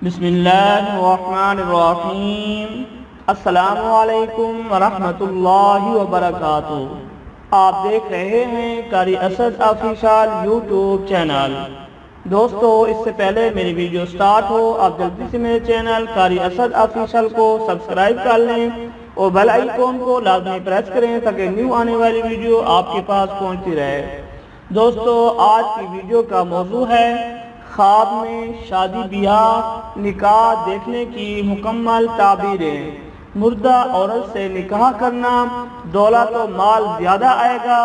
بسم اللہ الرحمن الرحیم۔ السلام علیکم ورحمۃ اللہ وبرکاتہ۔ آپ دیکھ رہے ہیں قاری اسد آفیشیل یوٹیوب چینل۔ دوستو، اس سے پہلے میری ویڈیو سٹارٹ ہو آپ جلدی سے میرے چینل قاری اسد آفیشیل کو سبسکرائب کر لیں اور بیل آئیکن کو لازمی پریس کریں تاکہ نیو آنے والی ویڈیو آپ کے پاس پہنچتی رہے۔ دوستو، آج کی ویڈیو کا موضوع ہے خواب میں شادی بیاہ نکاح دیکھنے کی مکمل تعبیریں۔ مردہ عورت سے نکاح کرنا، دولت و مال زیادہ آئے گا،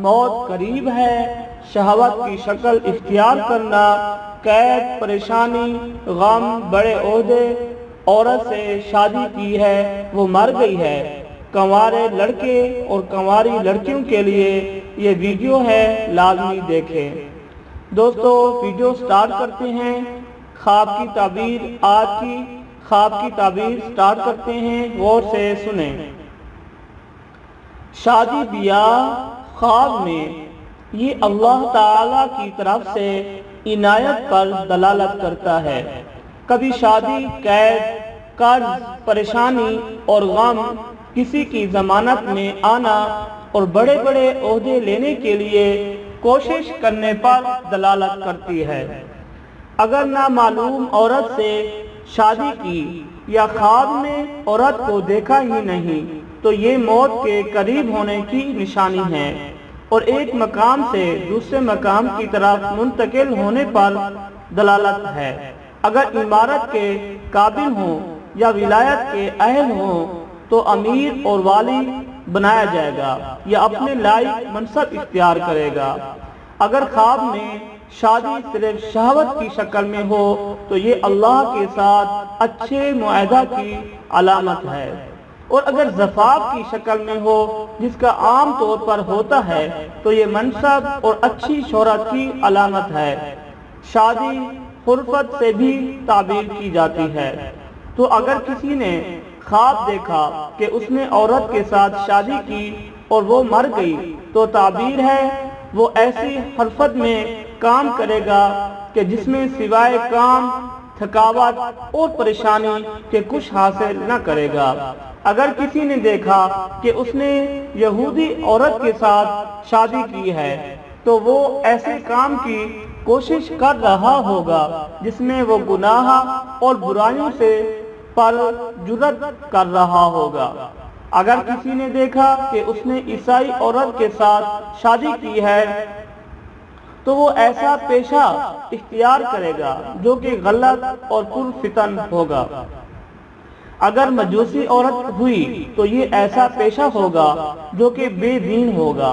موت قریب ہے، شہوت کی شکل اختیار کرنا، قید، پریشانی، غم، بڑے عہدے، عورت سے شادی کی ہے وہ مر گئی ہے۔ کنوارے لڑکے اور کنواری لڑکیوں کے لیے یہ ویڈیو ہے، لازمی دیکھیں۔ دوستو، ویڈیو سٹارٹ کرتے ہیں۔ خواب کی تعبیر، آج کی خواب کی تعبیر سٹارٹ کرتے ہیں، غور سے سنیں۔ شادی بیاہ خواب میں، یہ اللہ تعالی کی طرف سے عنایت پر دلالت کرتا ہے۔ کبھی شادی، قید، قرض، پریشانی اور غم، کسی کی ضمانت میں آنا اور بڑے بڑے عہدے لینے کے لیے کوشش کرنے پر دلالت کرتی ہے۔ اگر نامعلوم عورت سے شادی کی یا خواب میں عورت کو دیکھا ہی نہیں تو یہ موت کے قریب ہونے کی نشانی ہے اور ایک مقام سے دوسرے مقام کی طرف منتقل ہونے پر دلالت ہے۔ اگر عمارت کے قابل ہوں یا ولایت کے اہل ہوں تو امیر اور والی بنایا جائے گا یا اپنے لائق منصب اختیار کرے گا۔ اگر خواب میں شادی صرف شہوت کی شکل میں ہو تو یہ اللہ کے ساتھ اچھے معاہدہ کی علامت ہے، اور اگر زفاف کی شکل میں ہو جس کا عام طور پر ہوتا ہے تو یہ منصب اور اچھی شہرت کی علامت ہے۔ شادی خلفت سے بھی تعبیر کی جاتی ہے۔ تو اگر کسی نے خواب دیکھا کہ اس نے عورت کے ساتھ شادی کی اور وہ مر گئی تو تعبیر ہے وہ ایسی خلفت میں کام کرے گا کہ جس میں سوائے کام، تھکاوٹ اور پریشانی کے کچھ حاصل نہ کرے گا۔ اگر کسی نے دیکھا کہ اس نے یہودی عورت کے ساتھ شادی کی ہے تو وہ ایسے کام کی کوشش کر رہا ہوگا جس میں وہ گناہ اور برائیوں سے پر جرت کر رہا ہوگا۔ اگر کسی نے دیکھا کہ اس نے عیسائی عورت کے ساتھ شادی کی ہے تو وہ ایسا پیشہ اختیار کرے گا جو کہ غلط اور پرفتن ہوگا۔ اگر مجوسی عورت ہوئی تو یہ ایسا پیشہ ہوگا جو کہ بے دین ہوگا۔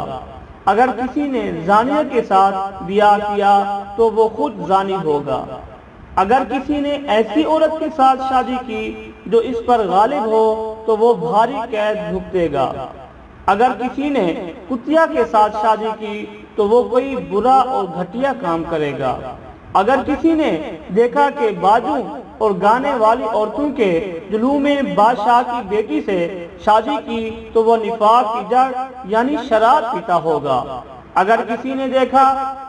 اگر کسی نے زانیہ کے ساتھ بیاہ کیا تو وہ خود زانی ہوگا۔ اگر کسی نے ایسی عورت کے ساتھ شادی کی جو اس پر غالب ہو تو وہ بھاری قید بھگتے گا۔ اگر کسی نے کتیا کے ساتھ شادی کی تو وہ کوئی برا اور گھٹیا کام کرے گا۔ اگر کسی نے دیکھا کہ باجوں اور گانے والی عورتوں کے جلوہ میں بادشاہ کی بیٹی سے شادی کی تو وہ نفاق کی جڑ یعنی شراب پیتا ہوگا۔ اگر کسی نے دیکھا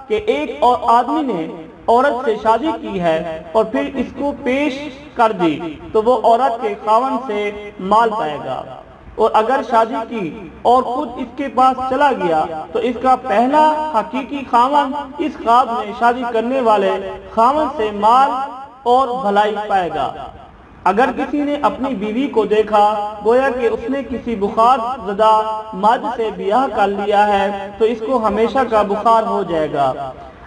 کہ ایک اور آدمی نے عورت سے شادی کی ہے اور پھر اس کو پیش کر دی تو وہ عورت کے خاوند سے مال پائے گا، اور اگر شادی کی اور خود اس کے پاس چلا گیا تو اس کا پہلا حقیقی خاوند اس خواب میں شادی کرنے والے خاوند سے مال اور بھلائی پائے گا۔ اگر کسی نے اپنی بیوی کو دیکھا گویا کہ اس نے کسی بخار زدہ مرد سے بیاہ کر لیا ہے تو اس کو ہمیشہ کا بخار ہو جائے گا۔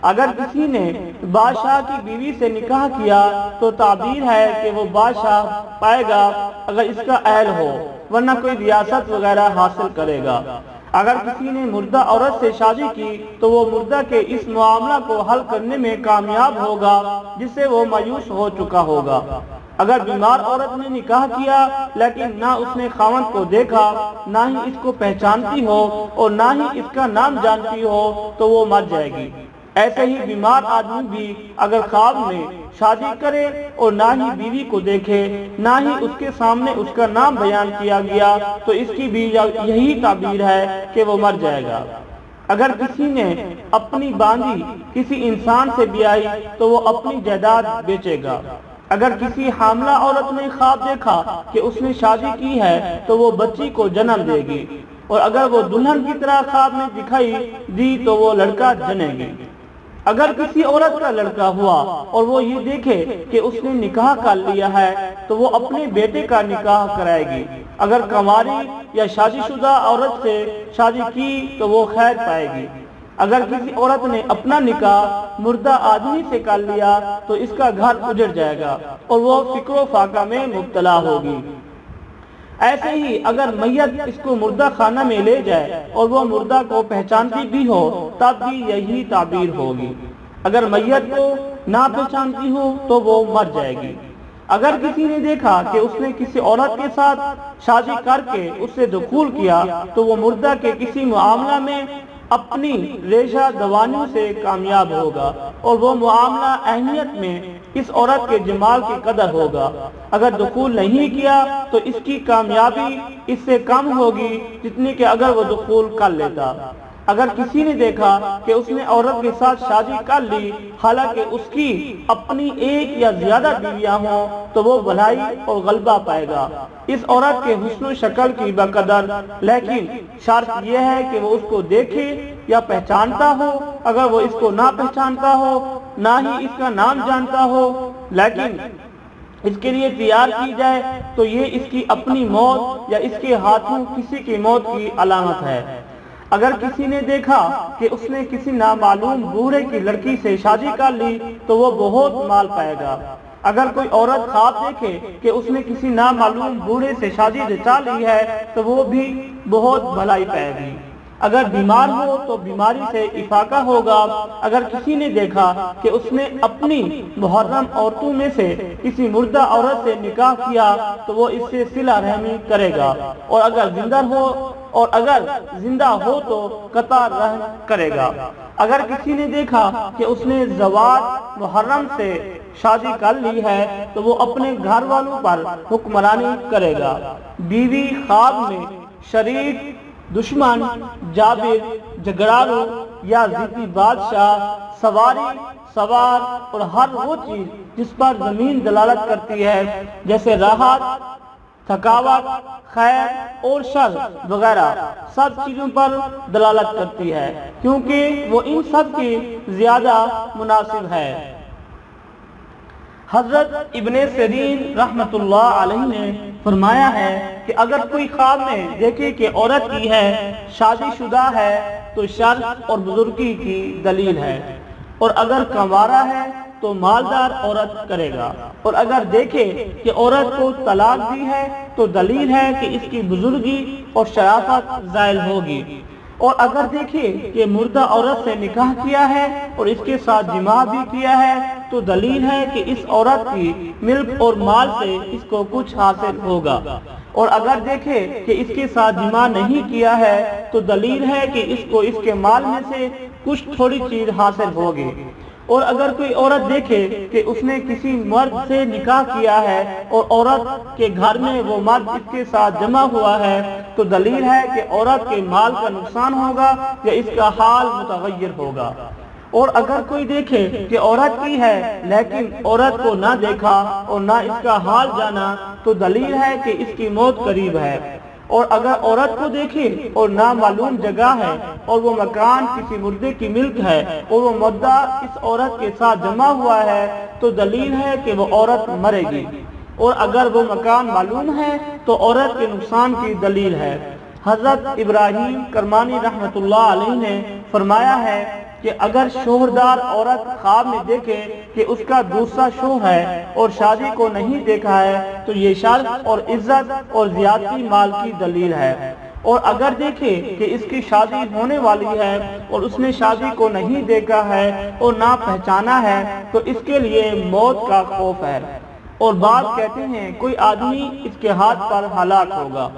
اگر کسی نے بادشاہ کی بیوی سے نکاح کیا تو تعبیر ہے کہ وہ بادشاہ پائے گا اگر اس کا اہل ہو، ورنہ کوئی ریاست وغیرہ حاصل کرے گا۔ اگر کسی نے مردہ عورت سے شادی کی تو وہ مردہ کے اس معاملہ کو حل کرنے میں کامیاب ہوگا جس سے وہ مایوس ہو چکا ہوگا۔ اگر بیمار عورت نے نکاح کیا لیکن نہ اس نے خاوند کو دیکھا، نہ ہی اس کو پہچانتی ہو اور نہ ہی اس کا نام جانتی ہو تو وہ مر جائے گی۔ ایسے ہی بیمار آدمی بھی اگر خواب میں شادی کرے اور نہ ہی بیوی کو دیکھے، نہ ہی اس کے سامنے اس کا نام بیان کیا گیا تو اس کی بھی یہی تعبیر ہے کہ وہ مر جائے گا۔ اگر کسی نے اپنی باندھی کسی انسان سے بیاہی تو وہ اپنی جائیداد بیچے گا۔ اگر کسی حاملہ عورت نے خواب دیکھا کہ اس نے شادی کی ہے تو وہ بچی کو جنم دے گی، اور اگر وہ دلہن کی طرح خواب میں دکھائی دی تو وہ لڑکا جنے گی۔ اگر کسی عورت کا لڑکا ہوا اور وہ یہ دیکھے کہ اس نے نکاح کر لیا ہے تو وہ اپنے بیٹے کا نکاح کرائے گی۔ اگر کنواری یا شادی شدہ عورت سے شادی کی تو وہ خیر پائے گی۔ اگر کسی عورت نے اپنا نکاح مردہ آدمی سے کر لیا تو اس کا گھر اجڑ جائے گا اور وہ فکر و فاقہ میں مبتلا ہوگی۔ ایسے ہی اگر میت اس کو مردہ خانہ میں لے جائے اور وہ مردہ کو پہچانتی بھی ہو تب بھی یہی تعبیر ہوگی۔ اگر میت کو نہ پہچانتی ہو تو وہ مر جائے گی۔ اگر کسی نے دیکھا کہ اس نے کسی عورت کے ساتھ شادی کر کے اس سے دخول کیا تو وہ مردہ کے کسی معاملہ میں اپنی ریشہ دوانیوں سے کامیاب ہوگا اور وہ معاملہ اہمیت میں اس عورت کے جمال کی قدر ہوگا۔ اگر دخول نہیں کیا تو اس کی کامیابی اس سے کم ہوگی جتنی کہ اگر وہ دخول کر لیتا۔ اگر کسی نے دیکھا کہ اس نے عورت کے ساتھ شادی کر لی حالانکہ اس کی اپنی ایک یا زیادہ بیویاں ہوں تو وہ بھلائی اور غلبہ پائے گا اس عورت کے حسن و شکل کی بقدر، لیکن شرط یہ ہے کہ وہ اس کو دیکھے یا پہچانتا ہو۔ اگر وہ اس کو نہ پہچانتا ہو نہ ہی اس کا نام جانتا ہو لیکن اس کے لیے تیار کی جائے تو یہ اس کی اپنی موت یا اس کے ہاتھوں کسی کی موت کی علامت ہے۔ اگر کسی نے دیکھا کہ اس نے کسی نامعلوم بوڑھے کی لڑکی سے شادی کر لی تو وہ بہت مال پائے گا۔ اگر کوئی عورت خواب دیکھے کہ اس نے کسی نامعلوم بوڑھے سے شادی رچا لی ہے تو وہ بھی بہت بھلائی پائے گی۔ اگر بیمار ہو تو بیماری سے افاقہ ہوگا۔ اگر کسی نے دیکھا کہ اس نے اپنی محرم عورتوں میں سے کسی مردہ عورت سے نکاح کیا تو وہ اس سے صلہ رحمی کرے گا، اور اگر زندہ ہو تو قطع رحم کرے گا۔ اگر کسی نے دیکھا کہ اس نے زوات محرم سے شادی کر لی ہے تو وہ اپنے گھر والوں پر حکمرانی کرے گا۔ بیوی خواب میں شریک، دشمن، جابر، جھگڑالو یا ضدی بادشاہ، سواری، سوار اور ہر وہ چیز جس پر زمین دلالت کرتی ہے جیسے راحت، تھکاوٹ، خیر اور شر وغیرہ سب چیزوں پر دلالت کرتی ہے کیونکہ وہ ان سب کی زیادہ مناسب ہے۔ حضرت ابن سیرین رحمت اللہ علیہ نے فرمایا ہے کہ اگر کوئی خواب میں دیکھے کہ عورت کی ہے، شادی شدہ ہے تو شرف اور بزرگی کی دلیل ہے، اور اگر کنوارا ہے تو مالدار عورت کرے گا، اور اگر دیکھے کہ عورت کو طلاق دی ہے تو دلیل ہے کہ اس کی بزرگی اور شرافت زائل ہوگی، اور اگر دیکھے کہ مردہ عورت سے نکاح کیا ہے اور اس کے ساتھ جماع بھی کیا ہے تو دلیل ہے کہ اس عورت کی ملک اور مال سے اس کو کچھ حاصل ہوگا، اور اگر دیکھے کہ اس کے ساتھ جماع نہیں کیا ہے تو دلیل ہے کہ اس کو اس کے مال میں سے کچھ تھوڑی چیز حاصل ہوگی، اور اگر کوئی عورت دیکھے کہ اس نے کسی مرد سے نکاح کیا ہے اور عورت کے گھر میں وہ مرد اس کے ساتھ جمع ہوا ہے تو دلیل ہے کہ عورت کے مال کا نقصان ہوگا یا اس کا حال متغیر ہوگا، اور اگر کوئی دیکھے کہ عورت کی ہے لیکن عورت کو نہ دیکھا اور نہ اس کا حال جانا تو دلیل ہے کہ اس کی موت قریب ہے، اور اگر عورت کو دیکھے اور نامعلوم جگہ ہے اور وہ مکان کسی مردے کی ملک ہے اور وہ مردہ اس عورت کے ساتھ جمع ہوا ہے تو دلیل ہے کہ وہ عورت مرے گی، اور اگر وہ مکان معلوم ہے تو عورت کے نقصان کی دلیل ہے۔ حضرت ابراہیم کرمانی رحمت اللہ علیہ نے فرمایا ہے کہ اگر شوہردار عورت خواب میں دیکھے کہ اس کا دوسرا شوہر ہے اور شادی کو نہیں دیکھا ہے تو یہ شرف اور عزت اور زیادتی مال کی دلیل ہے، اور اگر دیکھے کہ اس کی شادی ہونے والی ہے اور اس نے شادی کو نہیں دیکھا ہے اور نہ پہچانا ہے تو اس کے لیے موت کا خوف ہے، اور بعض کہتے ہیں کوئی آدمی اس کے ہاتھ پر ہلاک ہوگا،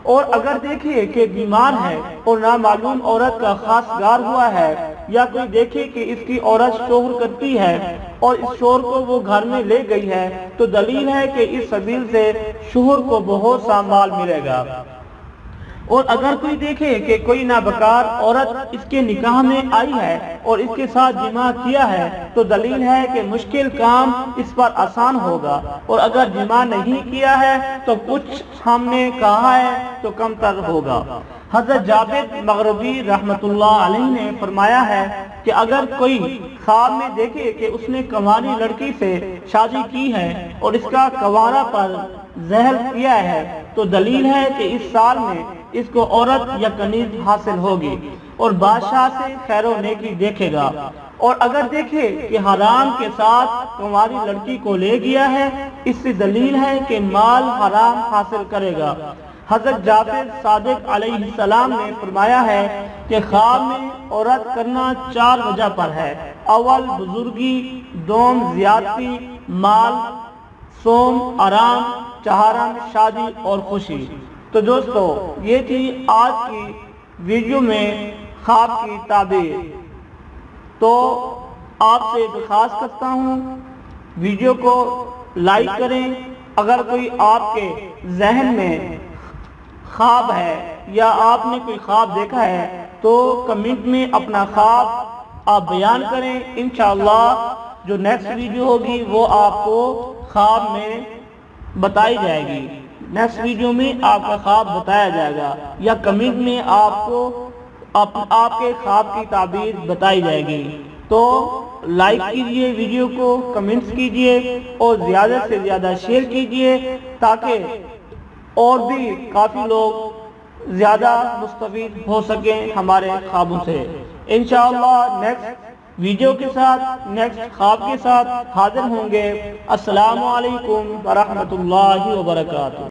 اور اگر دیکھے کہ بیمار ہے اور نامعلوم عورت کا خاصگار ہوا ہے، یا کوئی دیکھے کہ اس کی عورت شوہر کرتی ہے اور اس شوہر کو وہ گھر میں لے گئی ہے تو دلیل ہے کہ اس سبیل سے شوہر کو بہت سا مال ملے گا، اور اگر کوئی دیکھے کہ کوئی نابکار عورت اس کے نکاح میں آئی ہے اور اس کے ساتھ جماع کیا ہے تو دلیل ہے کہ مشکل کام اس پر آسان ہوگا، اور اگر جماع نہیں کیا ہے تو کچھ ہم نے کہا ہے تو کم تر ہوگا۔ حضرت جابر مغربی رحمت اللہ علیہ نے فرمایا ہے کہ اگر کوئی خواب میں دیکھے کہ اس نے کنواری لڑکی سے شادی کی ہے اور اس کا کنوارا پر زہر کیا ہے تو دلیل ہے کہ اس سال میں اس کو عورت یا کنیز حاصل ہوگی اور بادشاہ سے خیر و نیکی دیکھے گا، اور اگر دیکھے کہ حرام کے ساتھ کنواری لڑکی کو لے گیا ہے اس سے دلیل ہے کہ مال حرام حاصل کرے گا۔ حضرت جعفر صادق علیہ السلام نے فرمایا ہے کہ خواب میں عورت کرنا 4 وجہ پر ہے: اول بزرگی، دوم زیادتی، مال، سوم آرام، چہارم شادی اور خوشی۔ تو دوستو یہ تھی آج کی ویڈیو میں خواب کی تعبیر۔ تو آپ سے درخواست کرتا ہوں ویڈیو کو لائک کریں۔ اگر کوئی آپ کے ذہن میں خواب ہے یا آپ نے کوئی خواب دیکھا ہے تو کمنٹ میں اپنا خواب آپ بیان کریں، انشاءاللہ جو نیکسٹ ویڈیو ہوگی وہ آپ کو خواب میں بتائی جائے گی، نیکسٹ ویڈیو میں آپ کا خواب بتایا جائے گا یا کمنٹ میں آپ کو آپ کے خواب کی تعبیر بتائی جائے گی۔ تو لائک کیجئے ویڈیو کو، کمنٹس کیجئے اور زیادہ سے زیادہ شیئر کیجئے تاکہ اور بھی کافی لوگ زیادہ مستفید ہو سکیں ہمارے خوابوں سے۔ انشاءاللہ نیکسٹ ویڈیو کے ساتھ، نیکسٹ خواب کے ساتھ حاضر ہوں گے۔ السلام علیکم ورحمۃ اللہ وبرکاتہ۔